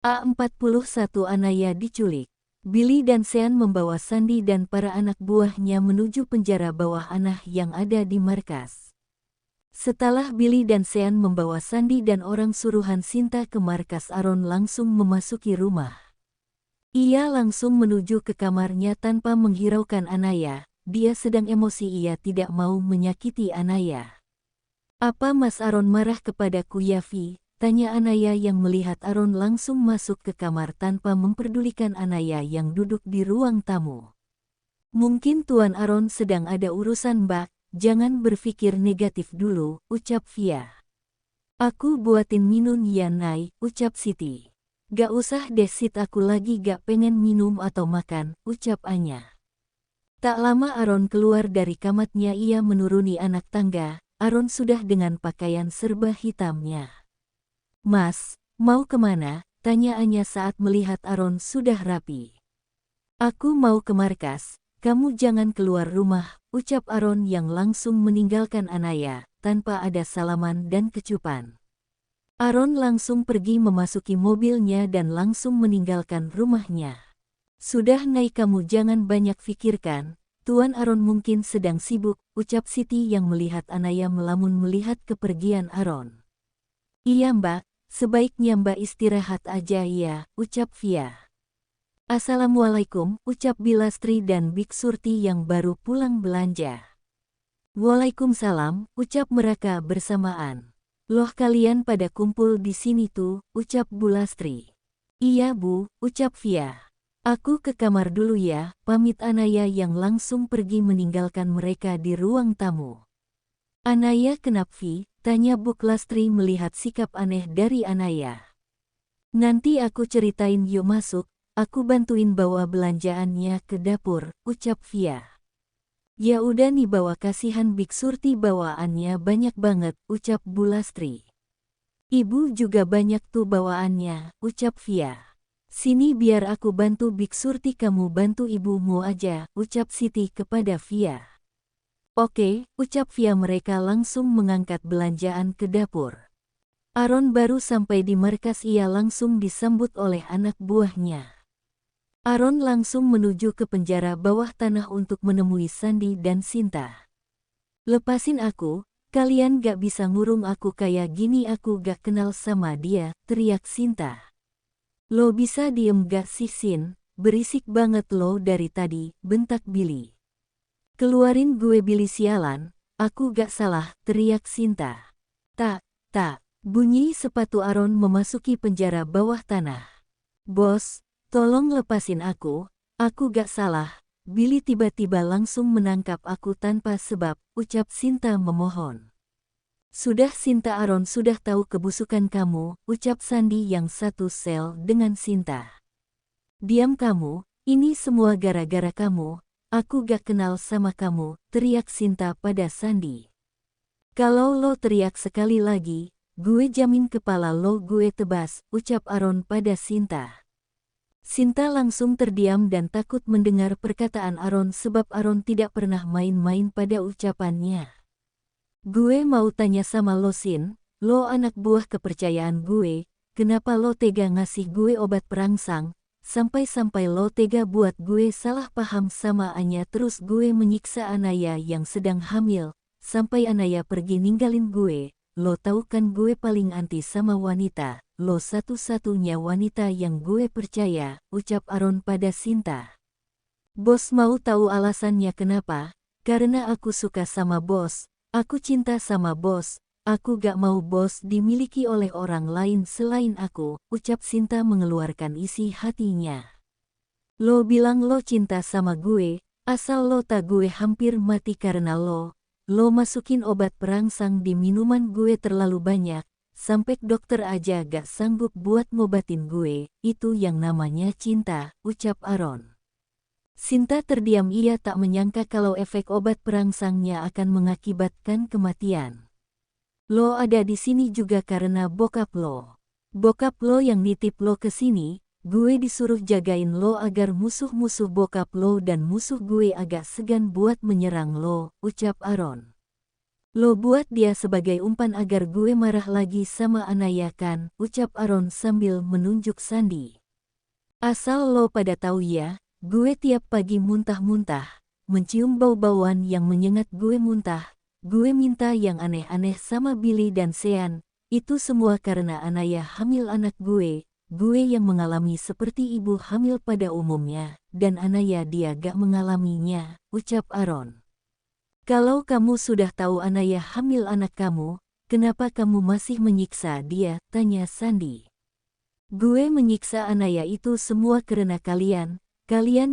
A41 Anaya diculik. Billy dan Sean membawa Sandy dan para anak buahnya menuju penjara bawah tanah yang ada di markas. Setelah Billy dan Sean membawa Sandy dan orang suruhan Sinta ke markas, Aaron langsung memasuki rumah. Ia langsung menuju ke kamarnya tanpa menghiraukan Anaya. Dia sedang emosi, ia tidak mau menyakiti Anaya. "Apa Mas Aaron marah kepadaku Yavi?" tanya Anaya yang melihat Aaron langsung masuk ke kamar tanpa memperdulikan Anaya yang duduk di ruang tamu. "Mungkin Tuan Aaron sedang ada urusan Mbak, jangan berpikir negatif dulu," ucap Via. "Aku buatin minum ya Nay," ucap Siti. "Gak usah deh Sit, aku lagi gak pengen minum atau makan," ucap Anya. Tak lama Aaron keluar dari kamarnya, ia menuruni anak tangga. Aaron sudah dengan pakaian serba hitamnya. "Mas, mau kemana?" tanya Anya saat melihat Aaron sudah rapi. "Aku mau ke markas, kamu jangan keluar rumah," ucap Aaron yang langsung meninggalkan Anaya, tanpa ada salaman dan kecupan. Aaron langsung pergi memasuki mobilnya dan langsung meninggalkan rumahnya. "Sudah Nay, kamu jangan banyak pikirkan, Tuan Aaron mungkin sedang sibuk," ucap Siti yang melihat Anaya melamun melihat kepergian Aaron. "Iya Mbak, sebaiknya Mbak istirahat aja ya," ucap Via. "Assalamualaikum," ucap Bilastri dan Bik Surti yang baru pulang belanja. "Waalaikumsalam," ucap mereka bersamaan. "Loh, kalian pada kumpul di sini tuh," ucap Bulastri. "Iya Bu," ucap Via. "Aku ke kamar dulu ya," pamit Anaya yang langsung pergi meninggalkan mereka di ruang tamu. "Anaya kenapa Vi?" tanya Buk Lastri melihat sikap aneh dari Anaya. "Nanti aku ceritain, yuk masuk, aku bantuin bawa belanjaannya ke dapur," ucap Via. "Ya udah nih, bawa, kasihan Bik Surti bawaannya banyak banget," ucap Bulastri. "Ibu juga banyak tuh bawaannya," ucap Via. "Sini biar aku bantu Bik Surti, kamu bantu ibumu aja," ucap Siti kepada Via. "Oke," ucap Via. Mereka langsung mengangkat belanjaan ke dapur. Aaron baru sampai di markas, ia langsung disambut oleh anak buahnya. Aaron langsung menuju ke penjara bawah tanah untuk menemui Sandy dan Sinta. "Lepasin aku, kalian gak bisa ngurung aku kayak gini, aku gak kenal sama dia," teriak Sinta. "Lo bisa diem gak sih Sin? Berisik banget lo dari tadi," bentak Billy. "Keluarin gue Billy, sialan, aku gak salah," teriak Sinta. Tak, bunyi sepatu Aaron memasuki penjara bawah tanah. "Bos, tolong lepasin aku gak salah." Billy tiba-tiba langsung menangkap aku tanpa sebab, ucap Sinta memohon. "Sudah Sinta, Aaron sudah tahu kebusukan kamu," ucap Sandy yang satu sel dengan Sinta. "Diam kamu, ini semua gara-gara kamu, aku gak kenal sama kamu," teriak Sinta pada Sandy. "Kalau lo teriak sekali lagi, gue jamin kepala lo gue tebas," ucap Aaron pada Sinta. Sinta langsung terdiam dan takut mendengar perkataan Aaron sebab Aaron tidak pernah main-main pada ucapannya. "Gue mau tanya sama lo Sin, lo anak buah kepercayaan gue, kenapa lo tega ngasih gue obat perangsang, sampai-sampai lo tega buat gue salah paham sama Anya, terus gue menyiksa Anaya yang sedang hamil, sampai Anaya pergi ninggalin gue. Lo tahu kan gue paling anti sama wanita, lo satu-satunya wanita yang gue percaya," ucap Aaron pada Sinta. "Bos mau tahu alasannya kenapa? Karena aku suka sama bos, aku cinta sama bos, aku gak mau bos dimiliki oleh orang lain selain aku," ucap Sinta mengeluarkan isi hatinya. "Lo bilang lo cinta sama gue, asal lo tak gue hampir mati karena lo masukin obat perangsang di minuman gue terlalu banyak, sampai dokter aja gak sanggup buat ngobatin gue, itu yang namanya cinta," ucap Aaron. Sinta terdiam, ia tak menyangka kalau efek obat perangsangnya akan mengakibatkan kematian. "Lo ada di sini juga karena bokap lo. Bokap lo yang nitip lo ke sini, gue disuruh jagain lo agar musuh-musuh bokap lo dan musuh gue agak segan buat menyerang lo," ucap Aaron. Lo buat dia sebagai umpan agar gue marah lagi sama Anaya kan, ucap Aaron sambil menunjuk Sandy. Asal lo pada tahu ya, gue tiap pagi muntah-muntah, mencium bau-bauan yang menyengat gue muntah. Gue minta yang aneh-aneh sama Billy dan Sean, itu semua karena Anaya hamil anak gue yang mengalami seperti ibu hamil pada umumnya, dan Anaya dia gak mengalaminya, ucap Aaron. Kalau kamu sudah tahu Anaya hamil anak kamu, kenapa kamu masih menyiksa dia, tanya Sandy. Gue menyiksa Anaya itu semua karena kalian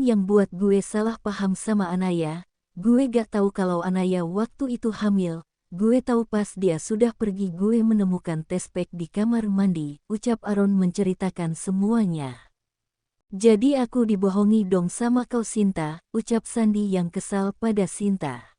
yang buat gue salah paham sama Anaya. Gue gak tahu kalau Anaya waktu itu hamil, gue tahu pas dia sudah pergi gue menemukan tespek di kamar mandi, ucap Aaron menceritakan semuanya. Jadi aku dibohongi dong sama kau Sinta, ucap Sandy yang kesal pada Sinta.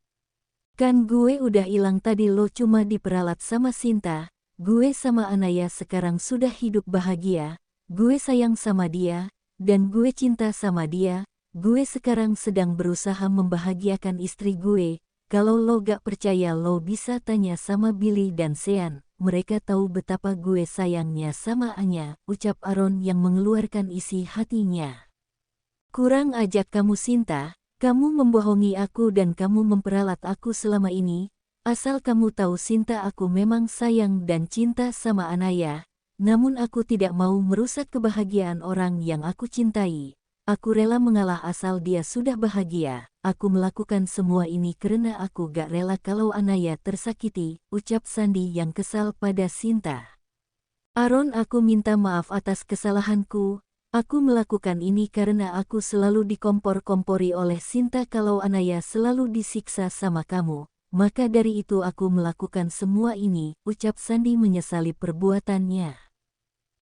Kan gue udah ilang tadi lo cuma diperalat sama Sinta, gue sama Anaya sekarang sudah hidup bahagia, gue sayang sama dia, dan gue cinta sama dia, gue sekarang sedang berusaha membahagiakan istri gue, kalau lo gak percaya lo bisa tanya sama Billy dan Sean, mereka tahu betapa gue sayangnya sama Anya, ucap Aaron yang mengeluarkan isi hatinya. Kurang ajar kamu Sinta. Kamu membohongi aku dan kamu memperalat aku selama ini, asal kamu tahu Sinta aku memang sayang dan cinta sama Anaya, namun aku tidak mau merusak kebahagiaan orang yang aku cintai. Aku rela mengalah asal dia sudah bahagia, aku melakukan semua ini karena aku gak rela kalau Anaya tersakiti, ucap Sandy yang kesal pada Sinta. Aaron, aku minta maaf atas kesalahanku. Aku melakukan ini karena aku selalu dikompor-kompori oleh Sinta kalau Anaya selalu disiksa sama kamu. Maka dari itu aku melakukan semua ini, ucap Sandy menyesali perbuatannya.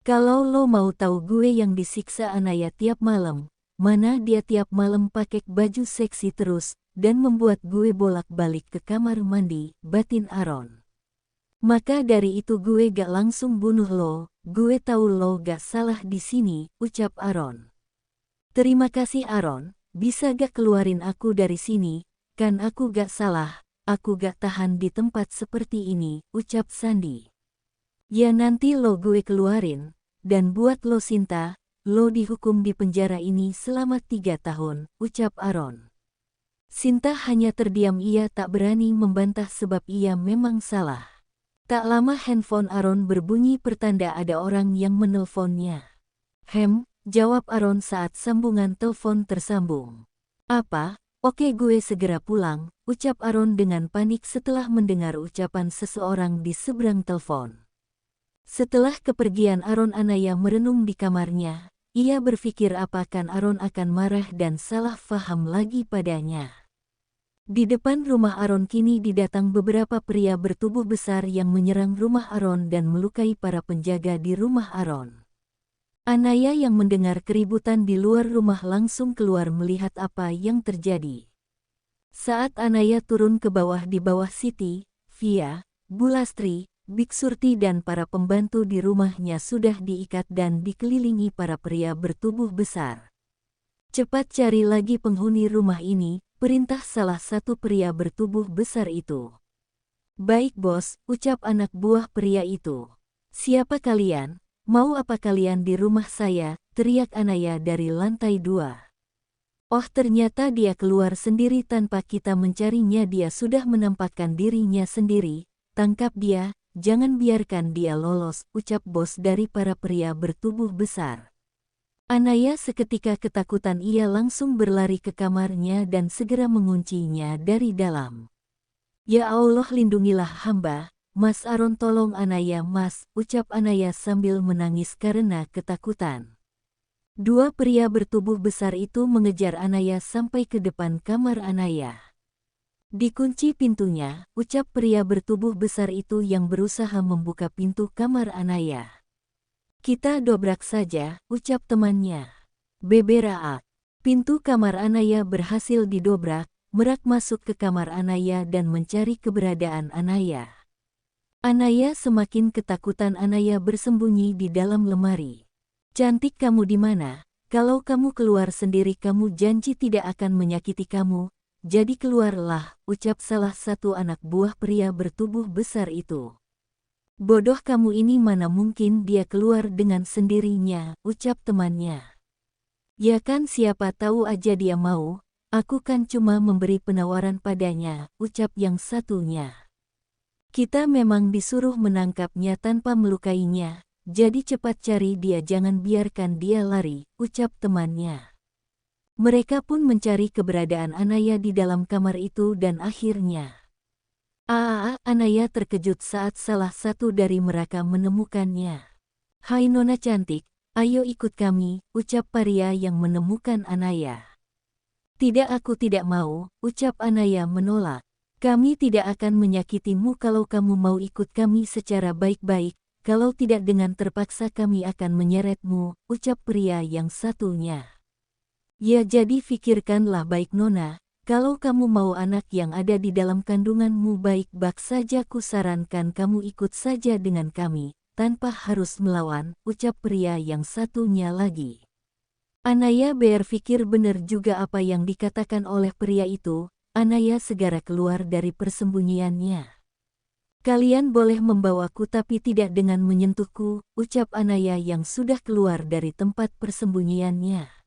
Kalau lo mau tahu gue yang disiksa Anaya tiap malam, mana dia tiap malam pakai baju seksi terus, dan membuat gue bolak-balik ke kamar mandi, batin Aaron. Maka dari itu gue gak langsung bunuh lo, gue tahu lo gak salah di sini, ucap Aaron. Terima kasih Aaron, bisa gak keluarin aku dari sini, kan aku gak salah, aku gak tahan di tempat seperti ini, ucap Sandy. Ya nanti lo gue keluarin, dan buat lo Sinta, lo dihukum di penjara ini selama 3 tahun, ucap Aaron. Sinta hanya terdiam, ia tak berani membantah sebab ia memang salah. Tak lama handphone Aaron berbunyi pertanda ada orang yang menelponnya. Jawab Aaron saat sambungan telepon tersambung. Apa? Oke gue segera pulang, ucap Aaron dengan panik setelah mendengar ucapan seseorang di seberang telepon. Setelah kepergian Aaron, Anaya merenung di kamarnya. Ia berpikir apakah Aaron akan marah dan salah faham lagi padanya. Di depan rumah Aaron kini didatang beberapa pria bertubuh besar yang menyerang rumah Aaron dan melukai para penjaga di rumah Aaron. Anaya yang mendengar keributan di luar rumah langsung keluar melihat apa yang terjadi. Saat Anaya turun ke bawah di bawah Siti, Via, Bulastri, Bik Surti dan para pembantu di rumahnya sudah diikat dan dikelilingi para pria bertubuh besar. Cepat cari lagi penghuni rumah ini, perintah salah satu pria bertubuh besar itu. Baik bos, ucap anak buah pria itu. Siapa kalian? Mau apa kalian di rumah saya? Teriak Anaya dari lantai 2. Oh ternyata dia keluar sendiri tanpa kita mencarinya, dia sudah menampakkan dirinya sendiri. Tangkap dia, jangan biarkan dia lolos, ucap bos dari para pria bertubuh besar. Anaya seketika ketakutan, ia langsung berlari ke kamarnya dan segera menguncinya dari dalam. Ya Allah lindungilah hamba, Mas Aaron tolong Anaya mas, ucap Anaya sambil menangis karena ketakutan. Dua pria bertubuh besar itu mengejar Anaya sampai ke depan kamar Anaya. Dikunci pintunya, ucap pria bertubuh besar itu yang berusaha membuka pintu kamar Anaya. Kita dobrak saja, ucap temannya. Beberaak. Pintu kamar Anaya berhasil didobrak, Merak masuk ke kamar Anaya dan mencari keberadaan Anaya. Anaya semakin ketakutan, Anaya bersembunyi di dalam lemari. Cantik, kamu di mana? Kalau kamu keluar sendiri kamu janji tidak akan menyakiti kamu, jadi keluarlah, ucap salah satu anak buah pria bertubuh besar itu. Bodoh kamu ini, mana mungkin dia keluar dengan sendirinya, ucap temannya. Ya kan, siapa tahu aja dia mau, aku kan cuma memberi penawaran padanya, ucap yang satunya. Kita memang disuruh menangkapnya tanpa melukainya, jadi cepat cari dia, jangan biarkan dia lari, ucap temannya. Mereka pun mencari keberadaan Anaya di dalam kamar itu dan akhirnya Anaya terkejut saat salah satu dari mereka menemukannya. Hai Nona cantik, ayo ikut kami, ucap pria yang menemukan Anaya. Tidak, aku tidak mau, ucap Anaya menolak. Kami tidak akan menyakitimu kalau kamu mau ikut kami secara baik-baik, kalau tidak dengan terpaksa kami akan menyeretmu, ucap pria yang satunya. Ya, jadi fikirkanlah baik Nona, kalau kamu mau anak yang ada di dalam kandunganmu baik-baik saja, ku sarankan kamu ikut saja dengan kami, tanpa harus melawan, ucap pria yang satunya lagi. Anaya berpikir benar juga apa yang dikatakan oleh pria itu. Anaya segera keluar dari persembunyiannya. Kalian boleh membawaku tapi tidak dengan menyentuhku, ucap Anaya yang sudah keluar dari tempat persembunyiannya.